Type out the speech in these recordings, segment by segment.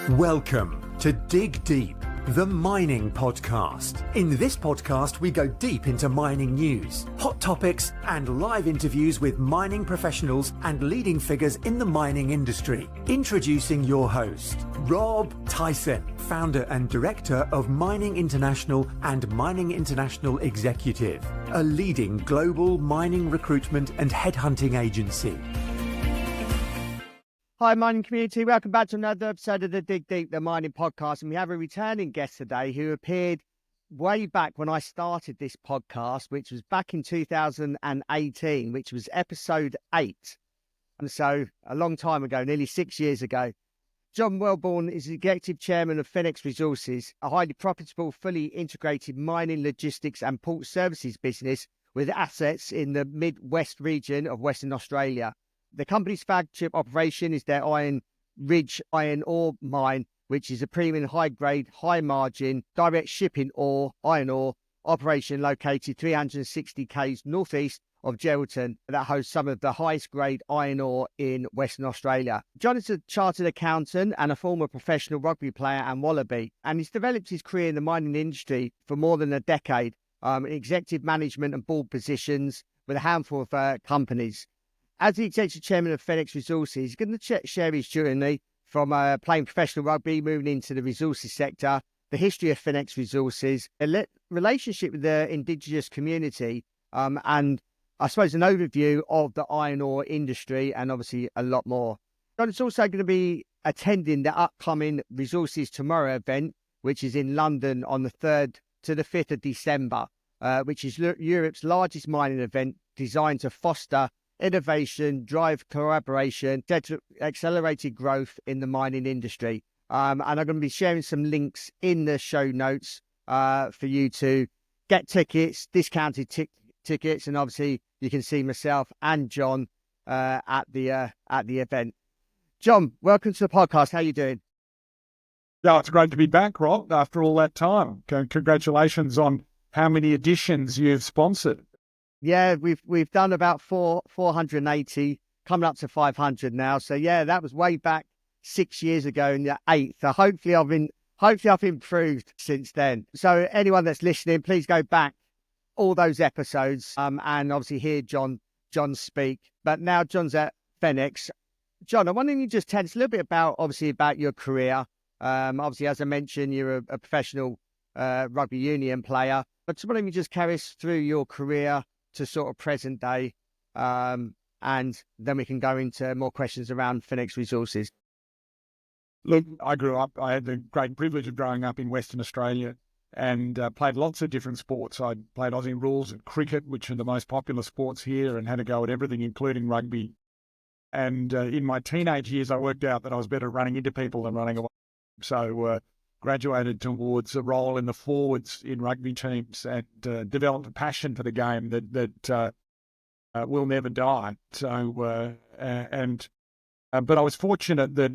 Welcome to Dig Deep, the mining podcast. In this podcast, we go deep into mining news, hot topics, and live interviews with mining professionals and leading figures in the mining industry. Introducing your host, Rob Tyson, founder and director of Mining International and Mining International Executive, a leading global mining recruitment and headhunting agency. Hi, mining community. Welcome back to another episode of the Dig Deep, the mining podcast. And we have a returning guest today who appeared way back when I started this podcast, which was back in 2018, which was episode 8. And so a long time ago, nearly 6 years ago. John Welborn is the Executive Chairman of Fenix Resources, a highly profitable, fully integrated mining, logistics and port services business with assets in the Midwest region of Western Australia. The company's flagship operation is their Iron Ridge iron ore mine, which is a premium high-grade, high-margin, direct shipping iron ore operation located 360 km northeast of Geraldton that hosts some of the highest-grade iron ore in Western Australia. John is a chartered accountant and a former professional rugby player and Wallaby, and he's developed his career in the mining industry for more than a decade, in executive management and board positions with a handful of companies. As the Executive Chairman of Fenix Resources, he's going to share his journey from playing professional rugby, moving into the resources sector, the history of Fenix Resources, a relationship with the Indigenous community, and I suppose an overview of the iron ore industry, and obviously a lot more. John is also going to be attending the upcoming Resources Tomorrow event, which is in London on the 3rd to the 5th of December, which is Europe's largest mining event designed to foster innovation, drive collaboration, accelerated growth in the mining industry. And I'm going to be sharing some links in the show notes for you to get tickets, discounted tickets, and obviously you can see myself and John at the event. John, welcome to the podcast. How are you doing? Yeah, it's great to be back, Rob, after all that time. Congratulations on how many editions you've sponsored. Yeah, we've done about 480, coming up to 500 now. So yeah, that was way back 6 years ago in the 8th. So hopefully I've improved since then. So anyone that's listening, please go back all those episodes and obviously hear John speak. But now John's at Fenix. John, I wonder if you just tell us a little bit about your career. Obviously, as I mentioned, you're a professional rugby union player. But why don't you just carry us through your career to sort of present day, and then we can go into more questions around Fenix Resources. Look, I had the great privilege of growing up in Western Australia and played lots of different sports. I played Aussie rules and cricket, which are the most popular sports here, and had a go at everything, including rugby. And in my teenage years, I worked out that I was better at running into people than running away. So graduated towards a role in the forwards in rugby teams and developed a passion for the game that will never die. So, but I was fortunate that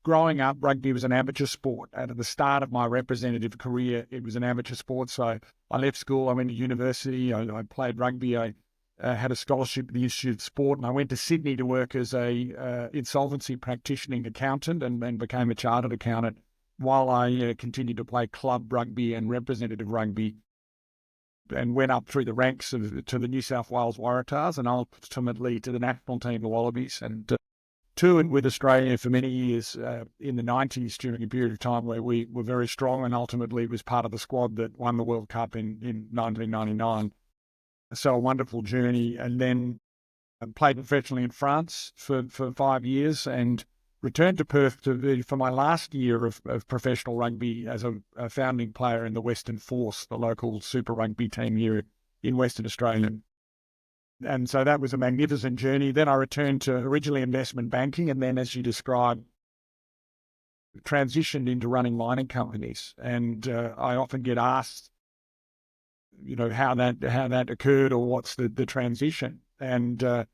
growing up, rugby was an amateur sport. And at the start of my representative career, it was an amateur sport. So I left school, I went to university, I played rugby, I had a scholarship at the Institute of Sport, and I went to Sydney to work as a insolvency practitioning accountant and became a chartered accountant, while I continued to play club rugby and representative rugby, and went up through the ranks to the New South Wales Waratahs and ultimately to the national team, the Wallabies, and toured with Australia for many years in the 90s during a period of time where we were very strong, and ultimately was part of the squad that won the World Cup in 1999. So a wonderful journey. And then played professionally in France for 5 years and returned to Perth for my last year of professional rugby as a founding player in the Western Force, the local super rugby team here in Western Australia. And so that was a magnificent journey. Then I returned to originally investment banking, and then, as you described, transitioned into running mining companies. And I often get asked, how that occurred or what's the transition. And that's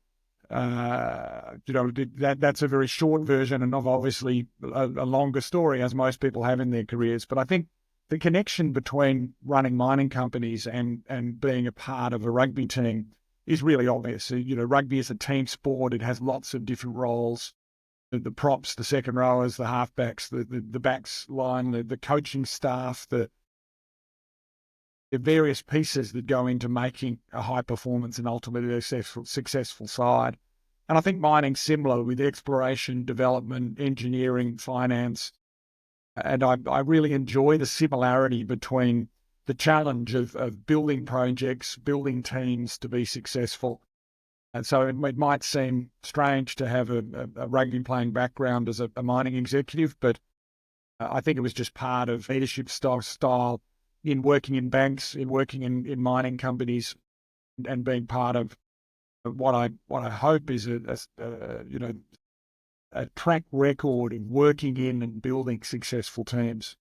a very short version and of obviously a longer story, as most people have in their careers. But I think the connection between running mining companies and being a part of a rugby team is really obvious. Rugby is a team sport. It has lots of different roles. the props, the second rowers, the halfbacks, the backs line, the coaching staff, the various pieces that go into making a high performance and ultimately a successful side. And I think mining's similar with exploration, development, engineering, finance. And I really enjoy the similarity between the challenge of building projects, building teams to be successful. And so it might seem strange to have a rugby playing background as a mining executive, but I think it was just part of leadership style in working in banks, in working in mining companies, and being part of what I hope is a track record of working in and building successful teams.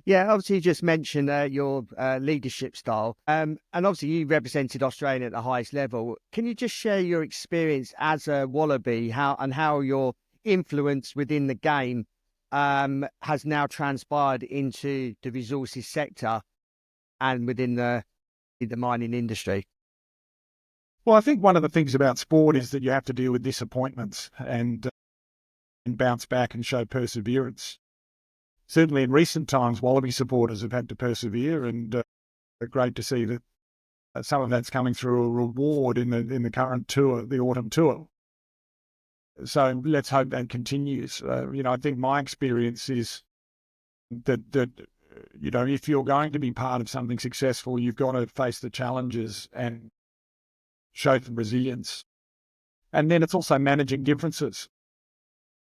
Yeah, obviously you just mentioned your leadership style, and obviously you represented Australia at the highest level. Can you just share your experience as a Wallaby, how your influence within the game has now transpired into the resources sector and within the mining industry? Well, I think one of the things about sport is that you have to deal with disappointments and bounce back and show perseverance. Certainly in recent times, Wallaby supporters have had to persevere, and great to see that some of that's coming through a reward in the current tour, the autumn tour. So let's hope that continues. I think my experience is that if you're going to be part of something successful, you've got to face the challenges and show some resilience. And then it's also managing differences.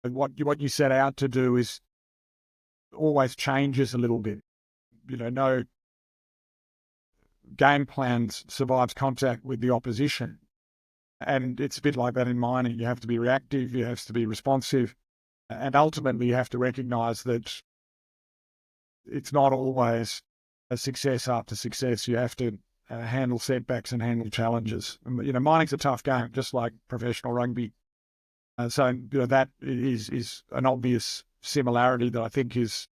And what you set out to do is always changes a little bit. No game plan survives contact with the opposition. And it's a bit like that in mining. You have to be reactive, you have to be responsive, and ultimately you have to recognise that it's not always a success after success. You have to handle setbacks and handle challenges. Mining's a tough game, just like professional rugby. So that is an obvious similarity that I think has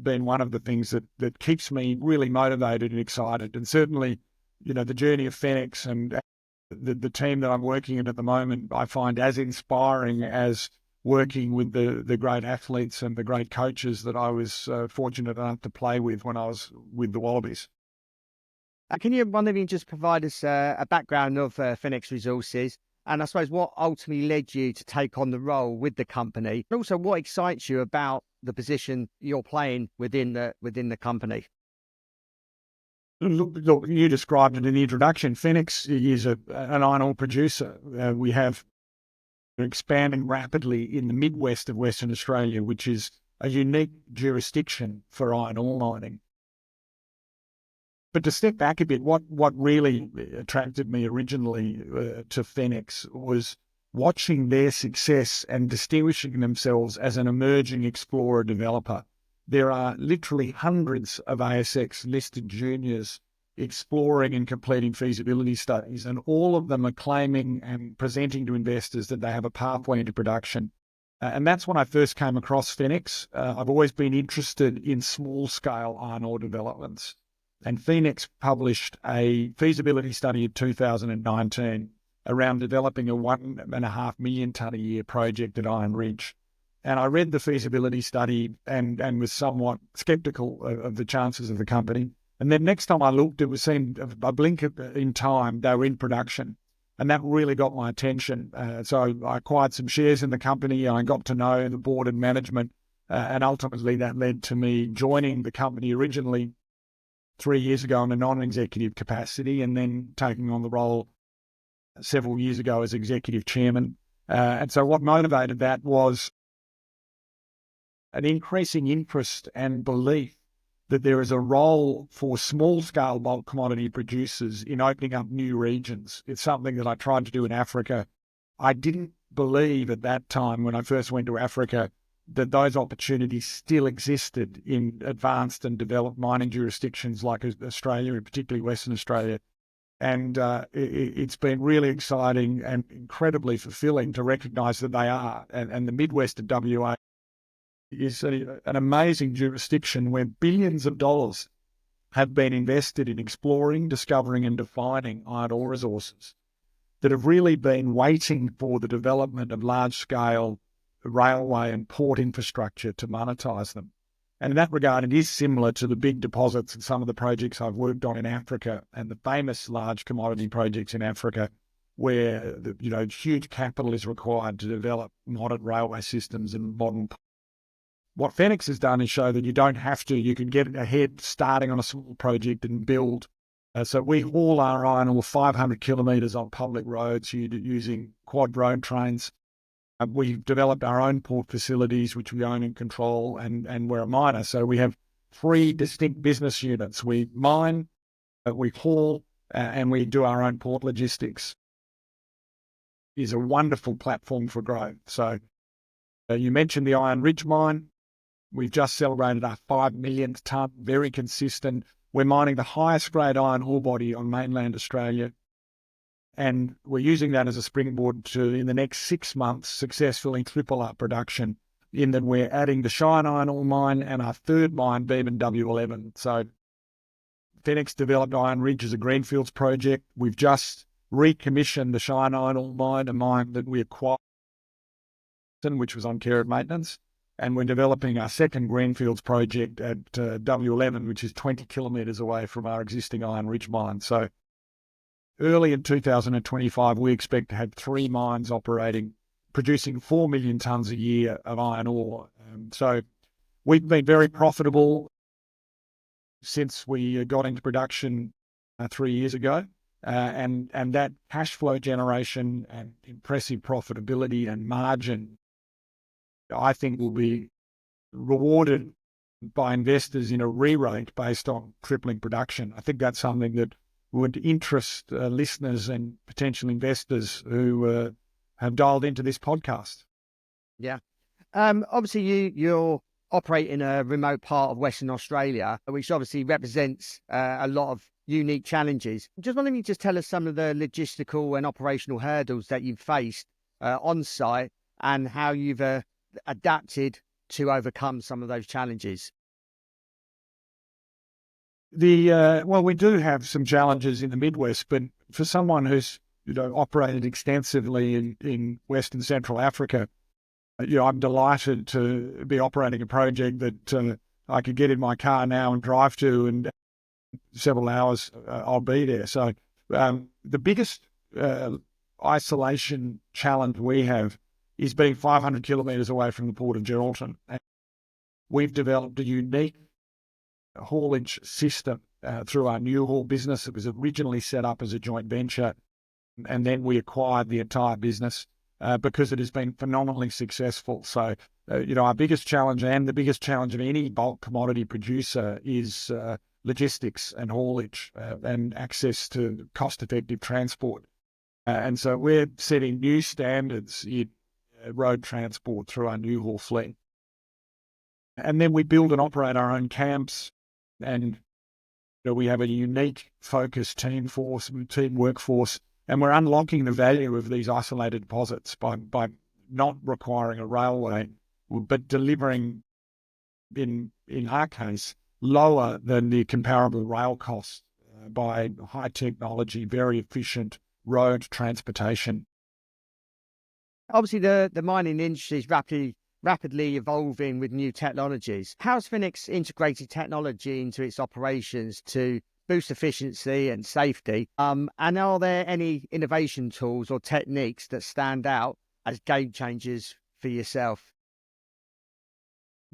been one of the things that keeps me really motivated and excited. And certainly, the journey of Fenix and the team that I'm working in at the moment, I find as inspiring as working with the great athletes and the great coaches that I was fortunate enough to play with when I was with the Wallabies. Can you, one of you, just provide us a background of Fenix Resources, and I suppose what ultimately led you to take on the role with the company, and also what excites you about the position you're playing within the company? Look, you described it in the introduction. Fenix is an iron ore producer. We have expanding rapidly in the Midwest of Western Australia, which is a unique jurisdiction for iron ore mining. But to step back a bit, what really attracted me originally to Fenix was watching their success and distinguishing themselves as an emerging explorer developer. There are literally hundreds of ASX listed juniors exploring and completing feasibility studies, and all of them are claiming and presenting to investors that they have a pathway into production. And that's when I first came across Fenix. I've always been interested in small-scale iron ore developments. And Fenix published a feasibility study in 2019 around developing a 1.5 million tonne a year project at Iron Ridge. And I read the feasibility study and was somewhat sceptical of the chances of the company. And then next time I looked, it seemed a blink in time, they were in production. And that really got my attention. So I acquired some shares in the company. I got to know the board and management. And ultimately that led to me joining the company originally 3 years ago in a non-executive capacity, and then taking on the role several years ago as executive chairman. And so what motivated that was an increasing interest and belief that there is a role for small-scale bulk commodity producers in opening up new regions. It's something that I tried to do in Africa. I didn't believe at that time when I first went to Africa that those opportunities still existed in advanced and developed mining jurisdictions like Australia, and particularly Western Australia. And it's been really exciting and incredibly fulfilling to recognise that they are. And the Midwest of WA is an amazing jurisdiction where billions of dollars have been invested in exploring, discovering and defining iron ore resources that have really been waiting for the development of large-scale railway and port infrastructure to monetize them. And in that regard, it is similar to the big deposits and some of the projects I've worked on in Africa and the famous large commodity projects in Africa, where huge capital is required to develop modern railway systems and modern. What Fenix has done is show that you don't have to. You can get ahead starting on a small project and build. So we haul our iron ore 500 kilometres on public roads using quad road trains. We've developed our own port facilities, which we own and control, and we're a miner. So we have 3 distinct business units. We mine, we haul, and we do our own port logistics. It's a wonderful platform for growth. So you mentioned the Iron Ridge mine. We've just celebrated our 5 millionth tonne, very consistent. We're mining the highest grade iron ore body on mainland Australia. And we're using that as a springboard to, in the next 6 months, successfully triple our production, in that we're adding the Shine Iron Ore mine and our third mine, Beebyn W11. So Fenix developed Iron Ridge as a greenfields project. We've just recommissioned the Shine Iron Ore mine, a mine that we acquired, which was on care and maintenance. And we're developing our second greenfields project at W11, which is 20 kilometres away from our existing Iron Ridge mine. So early in 2025, we expect to have 3 mines operating, producing 4 million tonnes a year of iron ore. So we've been very profitable since we got into production 3 years ago. And that cash flow generation and impressive profitability and margin, I think, will be rewarded by investors in a re-rate based on tripling production. I think that's something that would interest listeners and potential investors who have dialed into this podcast. Yeah. Obviously, you're operating in a remote part of Western Australia, which obviously represents a lot of unique challenges. Just wondering if you just tell us some of the logistical and operational hurdles that you've faced on site and how you've adapted to overcome some of those challenges. Well, we do have some challenges in the Midwest, but for someone who's operated extensively in Western Central Africa, I'm delighted to be operating a project that I could get in my car now and drive to, and several hours I'll be there. So the biggest isolation challenge we have is being 500 kilometres away from the port of Geraldton. And we've developed a unique haulage system through our new haul business. It was originally set up as a joint venture, and then we acquired the entire business because it has been phenomenally successful. So, our biggest challenge, and the biggest challenge of any bulk commodity producer, is logistics and haulage and access to cost-effective transport. And so we're setting new standards in road transport through our new haul fleet. And then we build and operate our own camps, and we have a unique focused team workforce, and we're unlocking the value of these isolated deposits by not requiring a railway, but delivering, in our case, lower than the comparable rail costs by high technology, very efficient road transportation. Obviously, the mining industry is rapidly evolving with new technologies. How's Fenix integrated technology into its operations to boost efficiency and safety? And are there any innovation tools or techniques that stand out as game changers for yourself?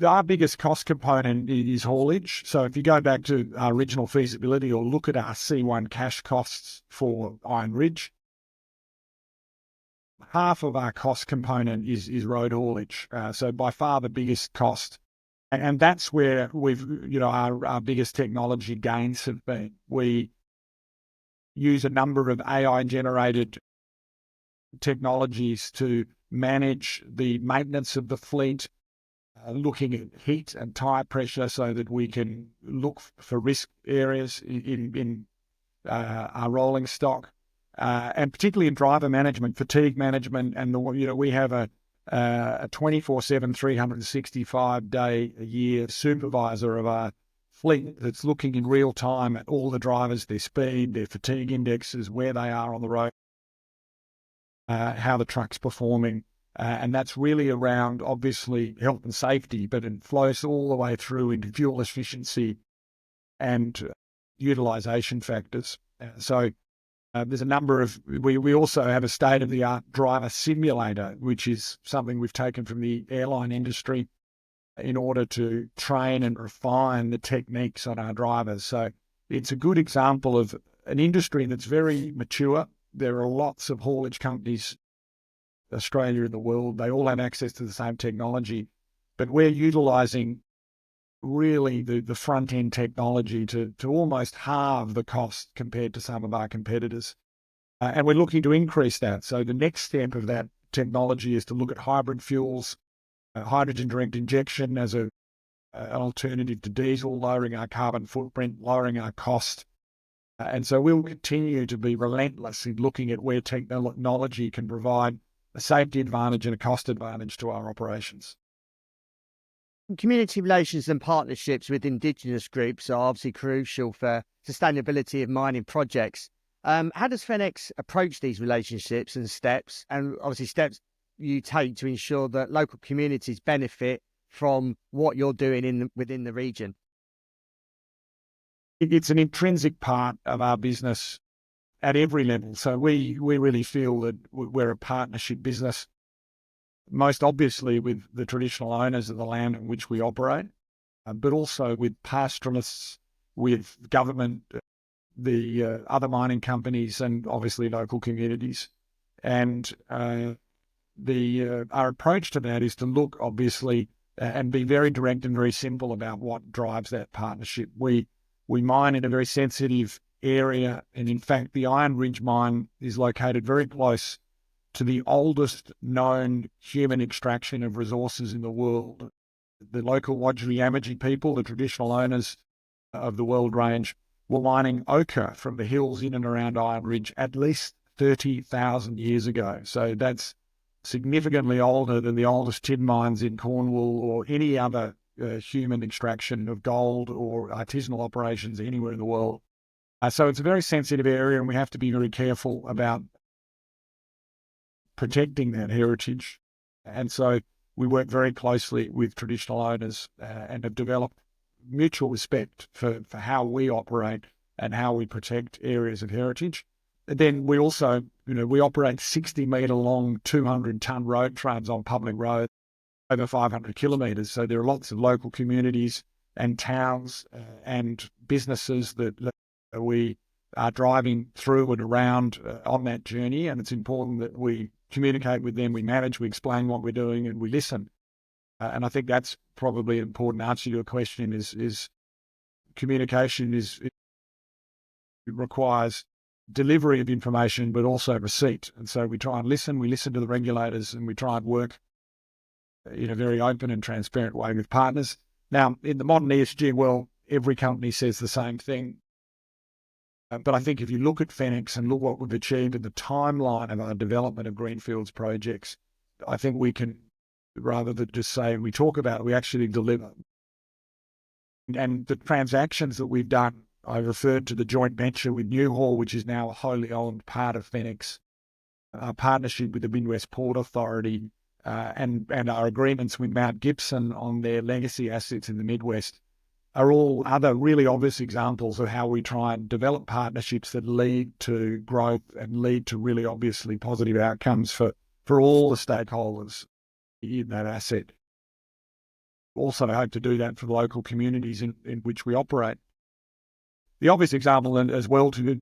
Our biggest cost component is haulage. So if you go back to our original feasibility or look at our C1 cash costs for Iron Ridge, half of our cost component is road haulage. So by far the biggest cost. And that's where our biggest technology gains have been. We use a number of AI-generated technologies to manage the maintenance of the fleet, looking at heat and tire pressure so that we can look for risk areas in our rolling stock. And particularly in driver management, fatigue management, and we have a 24/7, 365-day a year supervisor of our fleet that's looking in real time at all the drivers, their speed, their fatigue indexes, where they are on the road, how the truck's performing, And that's really around, obviously, health and safety, but it flows all the way through into fuel efficiency and utilisation factors. There's a number of, we also have a state-of-the-art driver simulator, which is something we've taken from the airline industry in order to train and refine the techniques on our drivers. So it's a good example of an industry that's very mature. There are lots of haulage companies, Australia and the world. They all have access to the same technology, but we're utilising really the front-end technology to almost halve the cost compared to some of our competitors. And we're looking to increase that. So the next step of that technology is to look at hybrid fuels, hydrogen direct injection as an alternative to diesel, lowering our carbon footprint, lowering our cost. And so we'll continue to be relentless in looking at where technology can provide a safety advantage and a cost advantage to our operations. Community relations and partnerships with Indigenous groups are obviously crucial for sustainability of mining projects. How does Fenix approach these relationships and steps, and obviously steps you take to ensure that local communities benefit from what you're doing within the region? It's an intrinsic part of our business at every level. So we really feel that we're a partnership business, most obviously with the traditional owners of the land in which we operate, but also with pastoralists, with government, the other mining companies, and obviously local communities. And our approach to that is to look, obviously, and be very direct and very simple about what drives that partnership. We mine in a very sensitive area, and in fact, the Iron Ridge mine is located very close to the oldest known human extraction of resources in the world. The local Wodjiri Yamaji people, the traditional owners of the World Range, were mining ochre from the hills in and around Iron Ridge at least 30,000 years ago. So that's significantly older than the oldest tin mines in Cornwall or any other human extraction of gold or artisanal operations anywhere in the world. So it's a very sensitive area, and we have to be very careful about protecting that heritage. And so we work very closely with traditional owners and have developed mutual respect for how we operate and how we protect areas of heritage. And then we also, we operate 60-metre long, 200-tonne road trams on public roads, over 500 kilometres. So there are lots of local communities and towns and businesses that we are driving through and around on that journey. And it's important that we communicate with them, we manage, we explain what we're doing, and we listen. And I think that's probably an important answer to your question is communication it requires delivery of information, but also receipt. And so we try and listen, we listen to the regulators, and we try and work in a very open and transparent way with partners. Now, in the modern ESG world, every company says the same thing. But I think if you look at Fenix and look what we've achieved in the timeline of our development of greenfields projects, I think we can, rather than just say we talk about it, we actually deliver. And the transactions that we've done, I referred to the joint venture with Newhaul, which is now a wholly owned part of Fenix, our partnership with the Midwest Port Authority, and our agreements with Mount Gibson on their legacy assets in the Midwest, are all other really obvious examples of how we try and develop partnerships that lead to growth and lead to really obviously positive outcomes for all the stakeholders in that asset. Also, I hope to do that for the local communities in which we operate. The obvious example, and as well to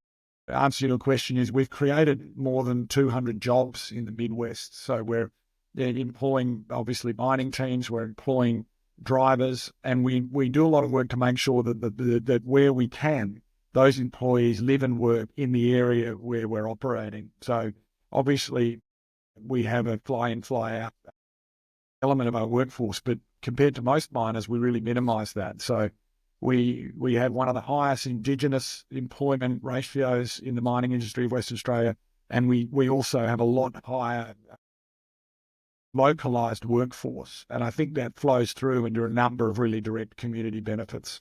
answer your question, is we've created more than 200 jobs in the Midwest. So we're employing, obviously, mining teams, we're employing drivers, and we do a lot of work to make sure that where we can, those employees live and work in the area where we're operating. So obviously we have a fly-in, fly-out element of our workforce, but compared to most miners, we really minimise that. So we have one of the highest Indigenous employment ratios in the mining industry of Western Australia, and we also have a lot higher localised workforce. And I think that flows through into a number of really direct community benefits.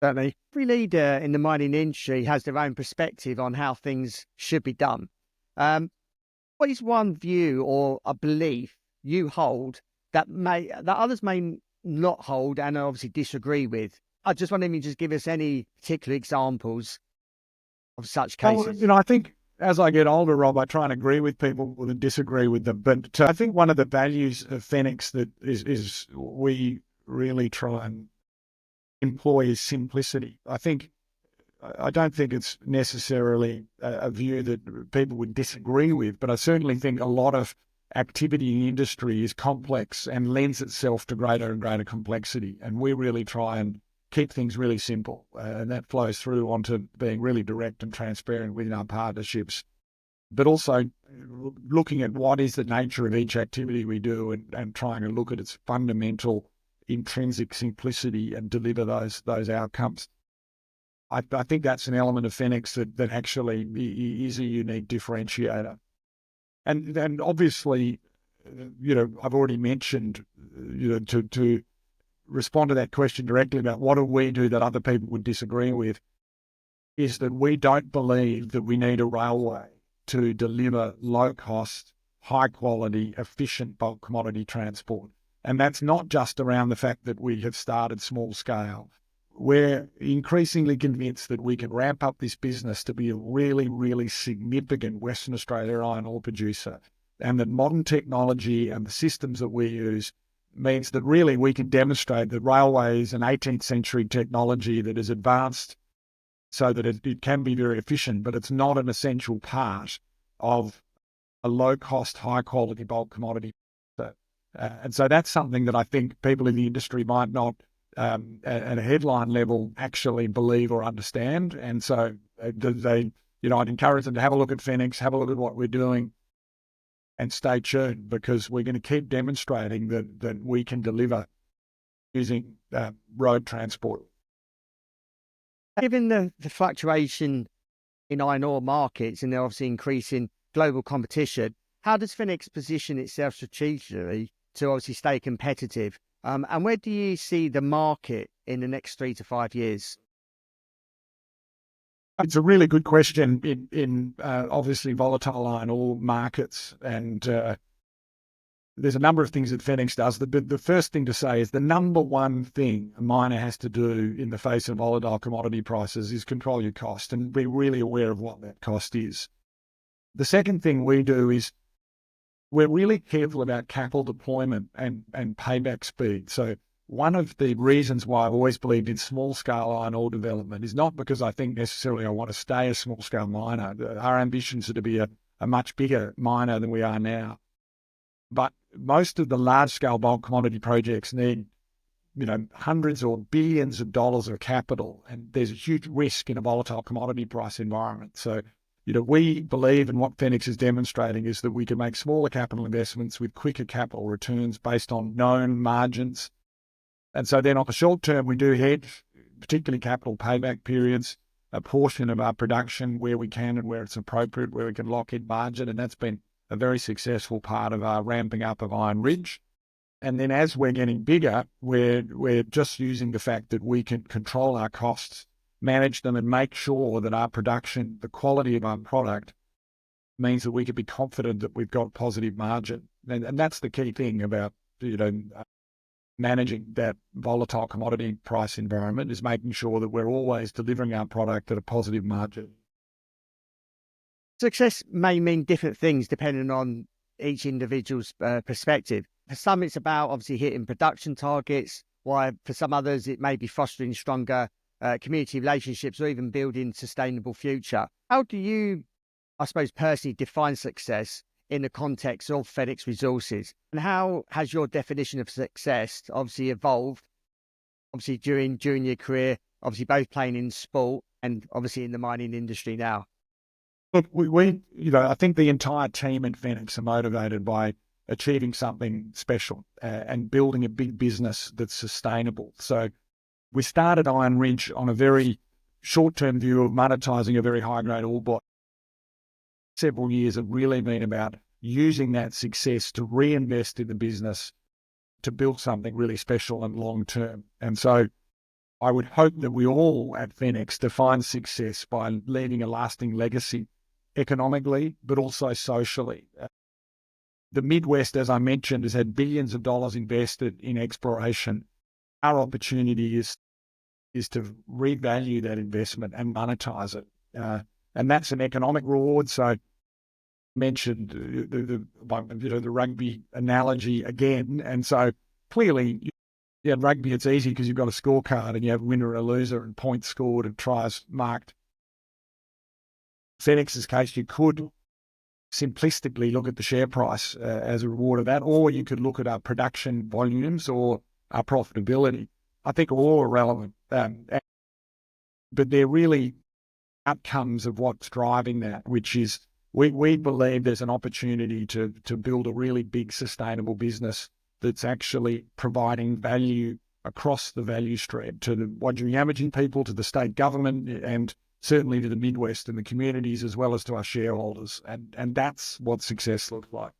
Certainly. Every leader in the mining industry has their own perspective on how things should be done. What What is one view or a belief you hold that others may not hold and obviously disagree with? I just wonder if you just give us any particular examples of such cases. Well, I think as I get older, Rob, I try and agree with people and disagree with them. But I think one of the values of Fenix that is we really try and employ is simplicity. I don't think it's necessarily a view that people would disagree with, but I certainly think a lot of activity in the industry is complex and lends itself to greater and greater complexity. And we really try and keep things really simple. And that flows through onto being really direct and transparent within our partnerships, but also looking at what is the nature of each activity we do and trying to look at its fundamental intrinsic simplicity and deliver those outcomes. I think that's an element of Fenix that actually is a unique differentiator. And obviously, I've already mentioned, to respond to that question directly about what do we do that other people would disagree with, is that we don't believe that we need a railway to deliver low-cost, high-quality, efficient bulk commodity transport. And that's not just around the fact that we have started small scale. We're increasingly convinced that we can ramp up this business to be a really, really significant Western Australia iron ore producer, and that modern technology and the systems that we use means that really we can demonstrate that railway is an 18th century technology that is advanced so that it can be very efficient, but it's not an essential part of a low-cost, high-quality bulk commodity. And so that's something that I think people in the industry might not, at a headline level, actually believe or understand. And so I'd encourage them to have a look at Fenix, have a look at what we're doing, and stay tuned, because we're going to keep demonstrating that we can deliver using road transport. Given the fluctuation in iron ore markets and the obviously increasing global competition, how does Fenix position itself strategically to obviously stay competitive? And where do you see the market in the next 3 to 5 years? It's a really good question in obviously volatile iron ore markets. And there's a number of things that Fenix does. The first thing to say is the number one thing a miner has to do in the face of volatile commodity prices is control your cost and be really aware of what that cost is. The second thing we do is we're really careful about capital deployment and payback speed. So one of the reasons why I've always believed in small-scale iron ore development is not because I think necessarily I want to stay a small-scale miner. Our ambitions are to be a much bigger miner than we are now. But most of the large-scale bulk commodity projects need, hundreds or billions of dollars of capital, and there's a huge risk in a volatile commodity price environment. So we believe, and what Fenix is demonstrating, is that we can make smaller capital investments with quicker capital returns based on known margins. And so then on the short term, we do hedge, particularly capital payback periods, a portion of our production where we can and where it's appropriate, where we can lock in margin. And that's been a very successful part of our ramping up of Iron Ridge. And then as we're getting bigger, we're just using the fact that we can control our costs, manage them, and make sure that our production, the quality of our product, means that we can be confident that we've got positive margin. And that's the key thing about, managing that volatile commodity price environment, is making sure that we're always delivering our product at a positive margin. Success may mean different things depending on each individual's perspective. For some, it's about obviously hitting production targets, while for some others, it may be fostering stronger community relationships or even building sustainable future. How do you, I suppose, personally define success in the context of Fenix Resources? And how has your definition of success obviously evolved, obviously during your career, obviously both playing in sport and obviously in the mining industry now? Look, I think the entire team at Fenix are motivated by achieving something special and building a big business that's sustainable. So we started Iron Ridge on a very short-term view of monetizing a very high-grade ore body. Several years have really been about using that success to reinvest in the business to build something really special and long-term. And so I would hope that we all at Fenix define success by leaving a lasting legacy economically, but also socially. The Midwest, as I mentioned, has had billions of dollars invested in exploration. Our opportunity is to revalue that investment and monetize it. And that's an economic reward. So I mentioned the rugby analogy again. And so clearly, in rugby, it's easy because you've got a scorecard and you have a winner or a loser and points scored and tries marked. Fenix's case, you could simplistically look at the share price as a reward of that, or you could look at our production volumes or our profitability. I think all are relevant, but they're really outcomes of what's driving that, which is we believe there's an opportunity to build a really big sustainable business that's actually providing value across the value stream to the Wodjiri people, to the state government, and certainly to the Midwest and the communities, as well as to our shareholders. And that's what success looks like.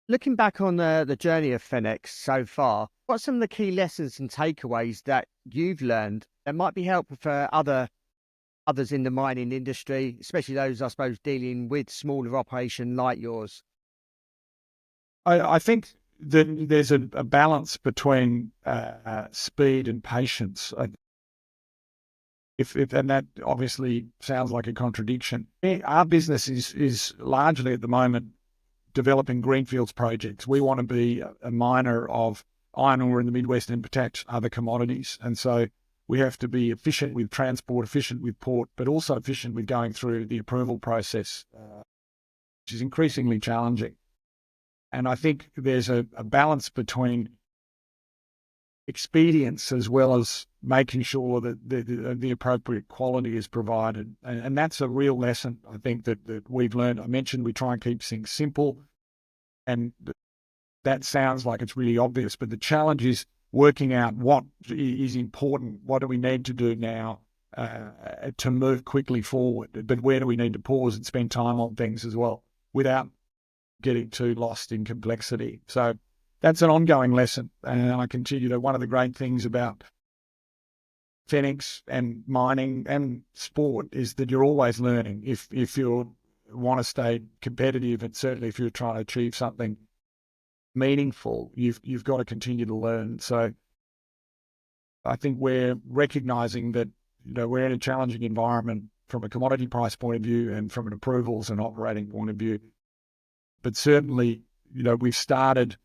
Looking back on the journey of Fenix so far, what are some of the key lessons and takeaways that you've learned that might be helpful for others in the mining industry, especially those, I suppose, dealing with smaller operation like yours? I think that there's a balance between speed and patience. And that obviously sounds like a contradiction. Our business is largely at the moment developing greenfields projects. We want to be a miner of iron ore in the Midwest and protect other commodities. And so we have to be efficient with transport, efficient with port, but also efficient with going through the approval process, which is increasingly challenging. And I think there's a balance between expedience as well as making sure that the appropriate quality is provided. And that's a real lesson, I think, that we've learned. I mentioned we try and keep things simple, and that sounds like it's really obvious, but the challenge is working out what is important, what do we need to do now to move quickly forward, but where do we need to pause and spend time on things as well without getting too lost in complexity. So that's an ongoing lesson. And I continue to, one of the great things about Fenix and mining and sport is that you're always learning. If you want to stay competitive, and certainly if you're trying to achieve something meaningful, you've got to continue to learn. So I think we're recognizing that, we're in a challenging environment from a commodity price point of view and from an approvals and operating point of view. But certainly, we've started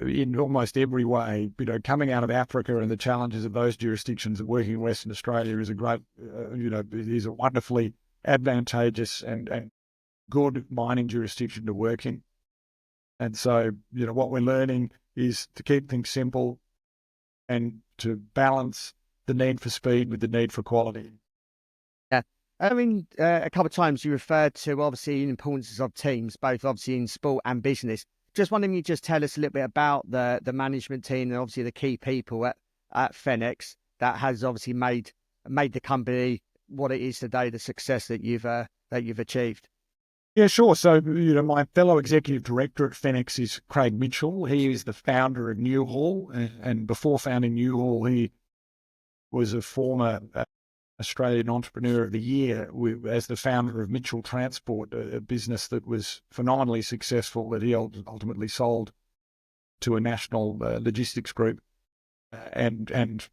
in almost every way, coming out of Africa and the challenges of those jurisdictions and working in Western Australia is a great, is a wonderfully advantageous and good mining jurisdiction to work in. And so, what we're learning is to keep things simple and to balance the need for speed with the need for quality. Yeah. I mean, a couple of times you referred to obviously the importance of teams, both obviously in sport and business. Just wondering if you just tell us a little bit about the management team and obviously the key people at Fenix that has obviously made the company what it is today, the success that you've achieved. Yeah, sure. So, my fellow executive director at Fenix is Craig Mitchell. He is the founder of Newhall, and before founding Newhall, he was a former Australian Entrepreneur of the Year as the founder of Mitchell Transport, a business that was phenomenally successful that he ultimately sold to a national logistics group, and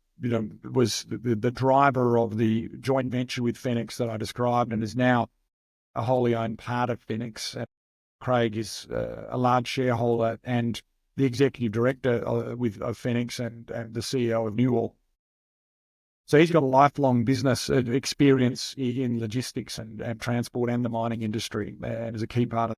was the driver of the joint venture with Fenix that I described, and is now a wholly owned part of Fenix. Craig is a large shareholder and the executive director of Fenix and the CEO of Newhall. So he's got a lifelong business experience in logistics and transport and the mining industry, and is a key part of it.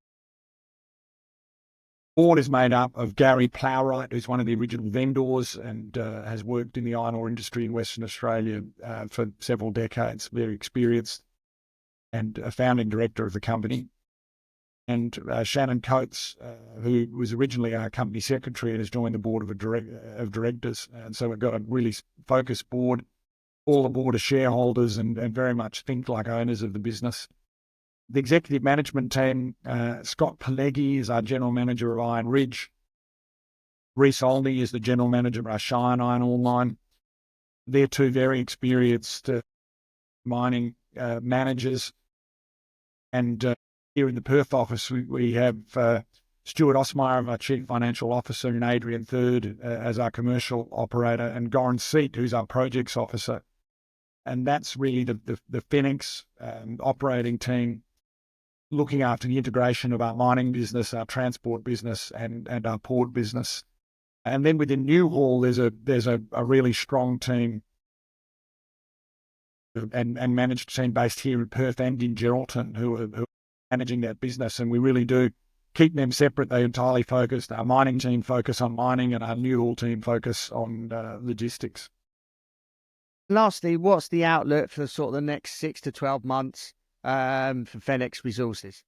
The board is made up of Gary Plowright, who's one of the original vendors and has worked in the iron ore industry in Western Australia for several decades, very experienced, and a founding director of the company. And Shannon Coates, who was originally our company secretary and has joined the board of directors. And so we've got a really focused board. All the board are shareholders and very much think like owners of the business. The executive management team, Scott Pileggi is our general manager of Iron Ridge. Reece Olney is the general manager of our Cheyenne Iron Ore Mine. They're two very experienced mining managers. And here in the Perth office, we have Stuart Osmeyer, our Chief Financial Officer, and Adrian Third as our commercial operator, and Goran Seat, who's our projects officer. And that's really the Fenix operating team looking after the integration of our mining business, our transport business, and our port business. And then within Newhall, there's a really strong team and managed team based here in Perth and in Geraldton who are managing that business. And we really do keep them separate. They're entirely focused. Our mining team focus on mining and our Newhall team focus on logistics. Lastly, what's the outlook for sort of the next 6 to 12 months for Fenix Resources?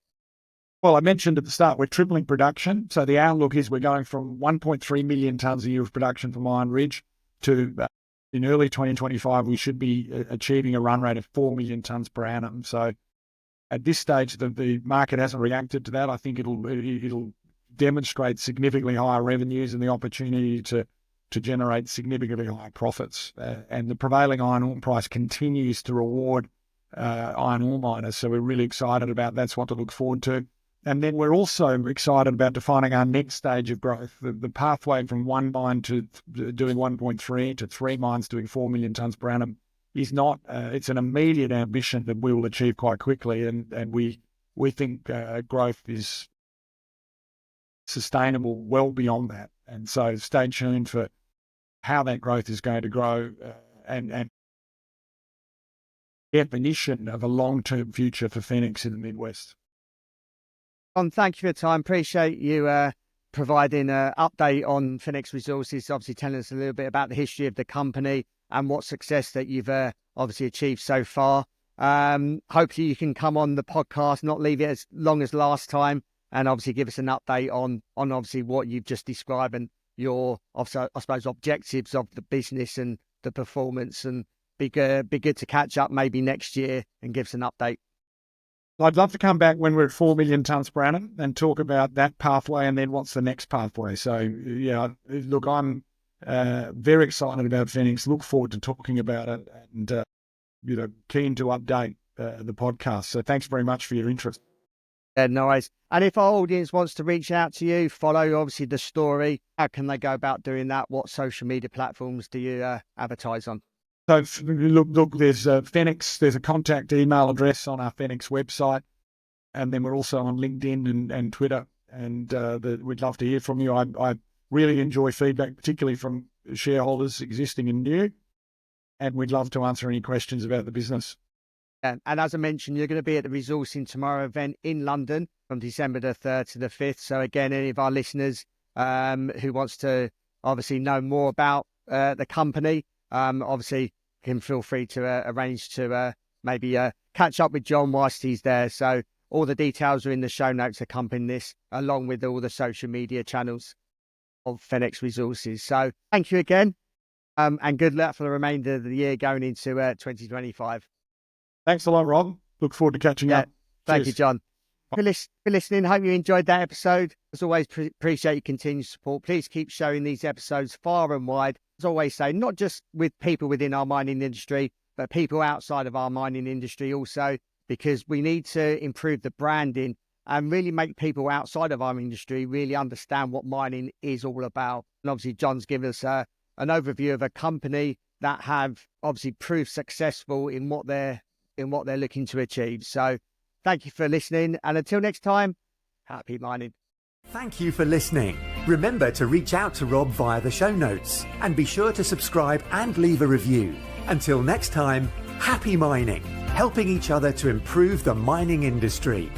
Well, I mentioned at the start, we're tripling production. So the outlook is we're going from 1.3 million tonnes a year of production from Iron Ridge to in early 2025, we should be achieving a run rate of 4 million tonnes per annum. So at this stage, the market hasn't reacted to that. I think it'll demonstrate significantly higher revenues and the opportunity to generate significantly higher profits. And the prevailing iron ore price continues to reward iron ore miners. So we're really excited about that's what to look forward to. And then we're also excited about defining our next stage of growth. The pathway from one mine to doing 1.3 to 3 mines doing 4 million tonnes per annum is not, it's an immediate ambition that we will achieve quite quickly. And we think growth is sustainable well beyond that. And so stay tuned for how that growth is going to grow and definition of a long-term future for Fenix in the Midwest. John, thank you for your time. Appreciate you providing an update on Fenix Resources, obviously telling us a little bit about the history of the company and what success that you've obviously achieved so far. Hopefully you can come on the podcast, not leave it as long as last time, and obviously give us an update on obviously what you've just described and your, also, I suppose, objectives of the business and the performance, and be good to catch up maybe next year and give us an update. I'd love to come back when we're at 4 million tonnes per annum and talk about that pathway and then what's the next pathway. So, yeah, look, I'm very excited about Fenix, look forward to talking about it, and, keen to update the podcast. So thanks very much for your interest. Yeah, no worries. And if our audience wants to reach out to you, follow obviously the story, how can they go about doing that? What social media platforms do you advertise on? So look, there's Fenix, there's a contact email address on our Fenix website, and then we're also on LinkedIn and Twitter, and we'd love to hear from you. I really enjoy feedback, particularly from shareholders existing and new, and we'd love to answer any questions about the business. And as I mentioned, you're going to be at the Resourcing Tomorrow event in London from December the 3rd to the 5th. So again, any of our listeners who wants to obviously know more about the company, obviously can feel free to arrange to maybe catch up with John whilst he's there. So all the details are in the show notes accompanying this, along with all the social media channels of Fenix Resources. So thank you again, and good luck for the remainder of the year going into 2025. Thanks a lot, Rob. Look forward to catching up. Thank you, John. For listening, hope you enjoyed that episode. As always, appreciate your continued support. Please keep sharing these episodes far and wide. As always say, not just with people within our mining industry, but people outside of our mining industry also, because we need to improve the branding and really make people outside of our industry really understand what mining is all about. And obviously, John's given us an overview of a company that have obviously proved successful in what they're looking to achieve. So thank you for listening, and until next time, happy mining. Thank you for listening. Remember to reach out to Rob via the show notes, and be sure to subscribe and leave a review. Until next time, happy mining, helping each other to improve the mining industry.